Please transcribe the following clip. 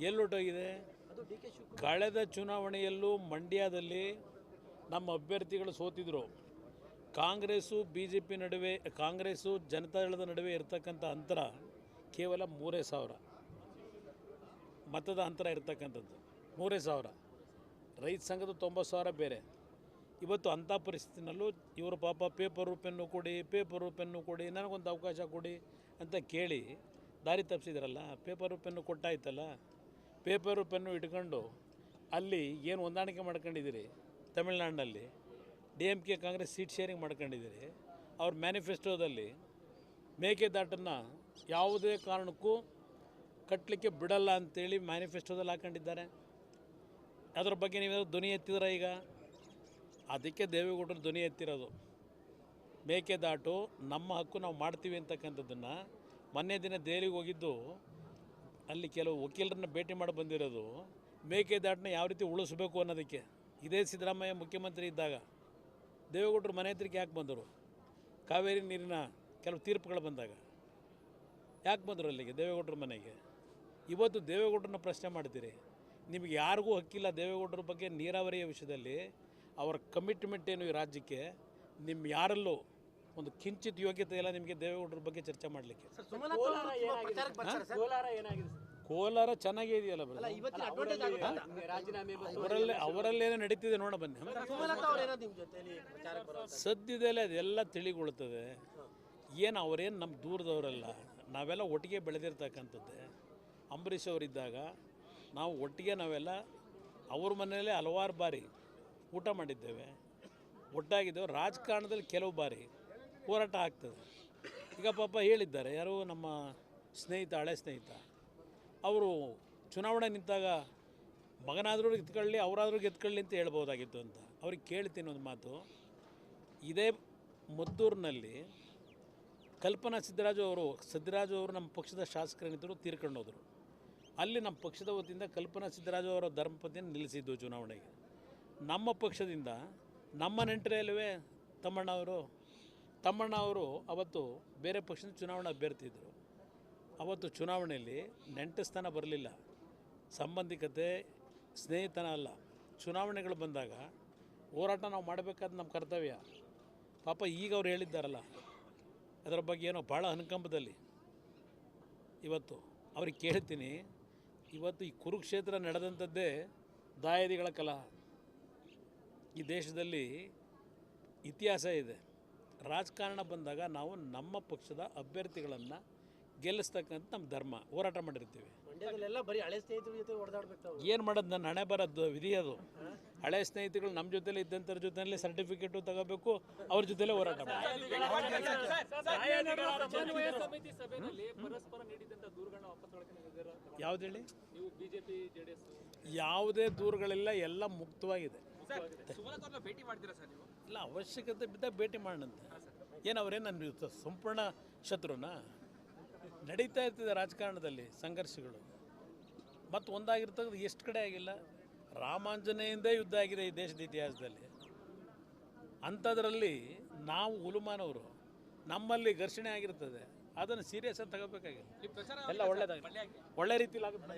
ಎಲ್ಲೊಟ್ಟೋಗಿದೆ? ಕಳೆದ ಚುನಾವಣೆಯಲ್ಲೂ ಮಂಡ್ಯದಲ್ಲಿ ನಮ್ಮ ಅಭ್ಯರ್ಥಿಗಳು ಸೋತಿದ್ರು. ಕಾಂಗ್ರೆಸ್ಸು BJP ನಡುವೆ, ಕಾಂಗ್ರೆಸ್ಸು ಜನತಾದಳದ ನಡುವೆ ಇರತಕ್ಕಂಥ ಅಂತರ ಕೇವಲ 3,000 ಮತದ ಅಂತರ ಇರತಕ್ಕಂಥದ್ದು. 3,000. ರೈತ ಸಂಘದ 90,000 ಬೇರೆ. ಇವತ್ತು ಅಂಥ ಪರಿಸ್ಥಿತಿನಲ್ಲೂ ಇವರು ಪಾಪ ಪೇಪರು ಪೆನ್ನು ಕೊಡಿ, ನನಗೊಂದು ಅವಕಾಶ ಕೊಡಿ ಅಂತ ಕೇಳಿ ದಾರಿ ತಪ್ಪಿಸಿದ್ರಲ್ಲ. ಪೇಪರು ಪೆನ್ನು ಕೊಟ್ಟಾಯ್ತಲ್ಲ. ಪೇಪರು ಪೆನ್ನು ಇಟ್ಕೊಂಡು ಅಲ್ಲಿ ಏನು ಹೊಂದಾಣಿಕೆ ಮಾಡ್ಕೊಂಡಿದ್ದೀರಿ, ತಮಿಳ್ನಾಡಿನಲ್ಲಿ DMK ಕಾಂಗ್ರೆಸ್ ಸೀಟ್ ಶೇರಿಂಗ್ ಮಾಡ್ಕೊಂಡಿದ್ದೀರಿ. ಅವ್ರ ಮ್ಯಾನಿಫೆಸ್ಟೋದಲ್ಲಿ ಮೇಕೆದಾಟನ್ನು ಯಾವುದೇ ಕಾರಣಕ್ಕೂ ಕಟ್ಟಲಿಕ್ಕೆ ಬಿಡಲ್ಲ ಅಂತೇಳಿ ಮ್ಯಾನಿಫೆಸ್ಟೋದಲ್ಲಿ ಹಾಕೊಂಡಿದ್ದಾರೆ. ಅದರ ಬಗ್ಗೆ ನೀವು ಧ್ವನಿ ಎತ್ತಿದ್ರೆ ಈಗ ಅದಕ್ಕೆ ದೇವೇಗೌಡರು ಧ್ವನಿ ಎತ್ತಿರೋದು. ಮೇಕೆದಾಟು ನಮ್ಮ ಹಕ್ಕು, ನಾವು ಮಾಡ್ತೀವಿ ಅಂತಕ್ಕಂಥದ್ದನ್ನು ಮೊನ್ನೆ ದಿನ ದೆಹಲಿಗೆ ಹೋಗಿದ್ದು ಅಲ್ಲಿ ಕೆಲವು ವಕೀಲರನ್ನ ಭೇಟಿ ಮಾಡಿ ಬಂದಿರೋದು. ಮೇಕೆದಾಟನ್ನ ಯಾವ ರೀತಿ ಉಳಿಸ್ಬೇಕು ಅನ್ನೋದಕ್ಕೆ. ಇದೇ ಸಿದ್ದರಾಮಯ್ಯ ಮುಖ್ಯಮಂತ್ರಿ ಇದ್ದಾಗ ದೇವೇಗೌಡರು ಮನೆ ಹತ್ರಕ್ಕೆ ಯಾಕೆ ಬಂದರು? ಕಾವೇರಿ ನೀರಿನ ಕೆಲವು ತೀರ್ಪುಗಳು ಬಂದಾಗ ಯಾಕೆ ಬಂದರು ಅಲ್ಲಿಗೆ ದೇವೇಗೌಡರ ಮನೆಗೆ? ಇವತ್ತು ದೇವೇಗೌಡರನ್ನ ಪ್ರಶ್ನೆ ಮಾಡ್ತೀರಿ. ನಿಮಗೆ ಯಾರಿಗೂ ಹಕ್ಕಿಲ್ಲ ದೇವೇಗೌಡರ ಬಗ್ಗೆ. ನೀರಾವರಿಯ ವಿಷಯದಲ್ಲಿ ಅವರ ಕಮಿಟ್ಮೆಂಟ್ ಏನು ಈ ರಾಜ್ಯಕ್ಕೆ, ನಿಮ್ಮ ಯಾರಲ್ಲೂ ಒಂದು ಕಿಂಚಿತ್ ಯೋಗ್ಯತೆ ಇಲ್ಲ ನಿಮಗೆ ದೇವೇಗೌಡರ ಬಗ್ಗೆ ಚರ್ಚೆ ಮಾಡಲಿಕ್ಕೆ. ಕೋಲಾರ ಚೆನ್ನಾಗೇ ಇದೆಯಲ್ಲ, ಅವರಲ್ಲೇನೋ ನಡೀತಿದೆ ನೋಡ ಬನ್ನಿ. ಸದ್ಯದಲ್ಲೇ ಅದೆಲ್ಲ ತಿಳಿಗೊಳ್ತದೆ. ಏನು ಅವರೇನು ನಮ್ಮ ದೂರದವರಲ್ಲ, ನಾವೆಲ್ಲ ಒಟ್ಟಿಗೆ ಬೆಳೆದಿರ್ತಕ್ಕಂಥದ್ದೇ. ಅಂಬರೀಷ್ ಅವರಿದ್ದಾಗ ನಾವು ಒಟ್ಟಿಗೆ ನಾವೆಲ್ಲ ಅವ್ರ ಮನೆಯಲ್ಲೇ ಹಲವಾರು ಬಾರಿ ಊಟ ಮಾಡಿದ್ದೇವೆ, ಒಟ್ಟಾಗಿದ್ದೇವೆ. ರಾಜಕಾರಣದಲ್ಲಿ ಕೆಲವು ಬಾರಿ ಹೋರಾಟ ಆಗ್ತದೆ. ಈಗ ಪಾಪ ಹೇಳಿದ್ದಾರೆ ಯಾರು ನಮ್ಮ ಸ್ನೇಹಿತ, ಹಳೆ ಸ್ನೇಹಿತ, ಅವರು ಚುನಾವಣೆ ನಿಂತಾಗ ಮಗನಾದರೂ ಗೆದ್ಕೊಳ್ಳಿ, ಅವರಾದರೂ ಗೆದ್ಕೊಳ್ಳಿ ಅಂತ ಹೇಳ್ಬೋದಾಗಿತ್ತು ಅಂತ. ಅವ್ರಿಗೆ ಕೇಳ್ತೀನಿ ಒಂದು ಮಾತು. ಇದೇ ಮದ್ದೂರಿನಲ್ಲಿ ಕಲ್ಪನಾ ಸಿದ್ದರಾಜು ಅವರು ನಮ್ಮ ಪಕ್ಷದ ಶಾಸಕರೇನಿದ್ದರು, ತೀರ್ಕೊಂಡು ಹೋದರು. ಅಲ್ಲಿ ನಮ್ಮ ಪಕ್ಷದ ವತಿಯಿಂದ ಕಲ್ಪನಾ ಸಿದ್ದರಾಜು ಅವರ ಧರ್ಮಪತಿಯನ್ನು ನಿಲ್ಲಿಸಿದ್ದು ಚುನಾವಣೆಗೆ. ನಮ್ಮ ಪಕ್ಷದಿಂದ ನಮ್ಮ ನೆಂಟರಲ್ಲವೇ ತಮ್ಮಣ್ಣ ಅವರು ಅವತ್ತು ಬೇರೆ ಪಕ್ಷದ ಚುನಾವಣಾ ಅಭ್ಯರ್ಥಿ ಇದ್ದರು. ಅವತ್ತು ಚುನಾವಣೆಯಲ್ಲಿ ನೆಂಟಸ್ಥಾನ ಬರಲಿಲ್ಲ, ಸಂಬಂಧಿಕತೆ ಸ್ನೇಹಿತನ ಅಲ್ಲ. ಚುನಾವಣೆಗಳು ಬಂದಾಗ ಹೋರಾಟ ನಾವು ಮಾಡಬೇಕಾದ ನಮ್ಮ ಕರ್ತವ್ಯ. ಪಾಪ ಈಗ ಅವ್ರು ಹೇಳಿದ್ದಾರಲ್ಲ, ಅದರ ಬಗ್ಗೆ ಏನೋ ಭಾಳ ಅನುಕಂಪದಲ್ಲಿ ಇವತ್ತು ಅವ್ರಿಗೆ ಕೇಳ್ತೀನಿ. ಇವತ್ತು ಈ ಕುರುಕ್ಷೇತ್ರ ನಡೆದಂಥದ್ದೇ ದಾಯಾದಿಗಳ ಕಲಹ. ಈ ದೇಶದಲ್ಲಿ ಇತಿಹಾಸ ಇದೆ. ರಾಜಕಾರಣ ಬಂದಾಗ ನಾವು ನಮ್ಮ ಪಕ್ಷದ ಅಭ್ಯರ್ಥಿಗಳನ್ನು ಗೆಲ್ಲಿಸ್ತಕ್ಕಂಥ ನಮ್ಮ ಧರ್ಮ. ಹೋರಾಟ ಮಾಡಿರ್ತೀವಿ. ಏನು ಮಾಡೋದು, ನನ್ನ ಹಣೆ ಬರೋದು ವಿಧಿ ಅದು. ಹಳೆ ಸ್ನೇಹಿತಗಳು ನಮ್ಮ ಜೊತೆಲೇ ಇದ್ದಂಥವ್ರ ಜೊತೆಲೇ ಸರ್ಟಿಫಿಕೇಟು ತಗೋಬೇಕು, ಅವ್ರ ಜೊತೆಲೇ ಹೋರಾಟ ಮಾಡಬೇಕು. ಯಾವ್ದು ಹೇಳಿ? ಯಾವುದೇ ದೂರುಗಳಿಲ್ಲ, ಎಲ್ಲ ಮುಕ್ತವಾಗಿದೆ. ಇಲ್ಲ, ಅವಶ್ಯಕತೆ ಬಿದ್ದಾಗ ಭೇಟಿ ಮಾಡೋಣಂತೆ. ಏನು ಅವರೇನು ನನ್ನ ಸಂಪೂರ್ಣ ಶತ್ರುನ? ನಡೀತಾ ಇರ್ತದೆ ರಾಜಕಾರಣದಲ್ಲಿ ಸಂಘರ್ಷಗಳು. ಮತ್ತು ಒಂದಾಗಿರ್ತಕ್ಕಂಥ ಎಷ್ಟು ಕಡೆ ಆಗಿಲ್ಲ. ರಾಮಾಂಜನೇಯಿಂದ ಯುದ್ಧ ಆಗಿದೆ ಈ ದೇಶದ ಇತಿಹಾಸದಲ್ಲಿ. ಅಂಥದ್ರಲ್ಲಿ ನಾವು ಹುಲುಮಾನವರು, ನಮ್ಮಲ್ಲಿ ಘರ್ಷಣೆ ಆಗಿರ್ತದೆ. ಅದನ್ನು ಸೀರಿಯಸ್ ಆಗಿ ತಗೋಬೇಕಾಗಿಲ್ಲ. ಎಲ್ಲ ಒಳ್ಳೆ ರೀತಿಯಲ್ಲಿ ಆಗುತ್ತೆ.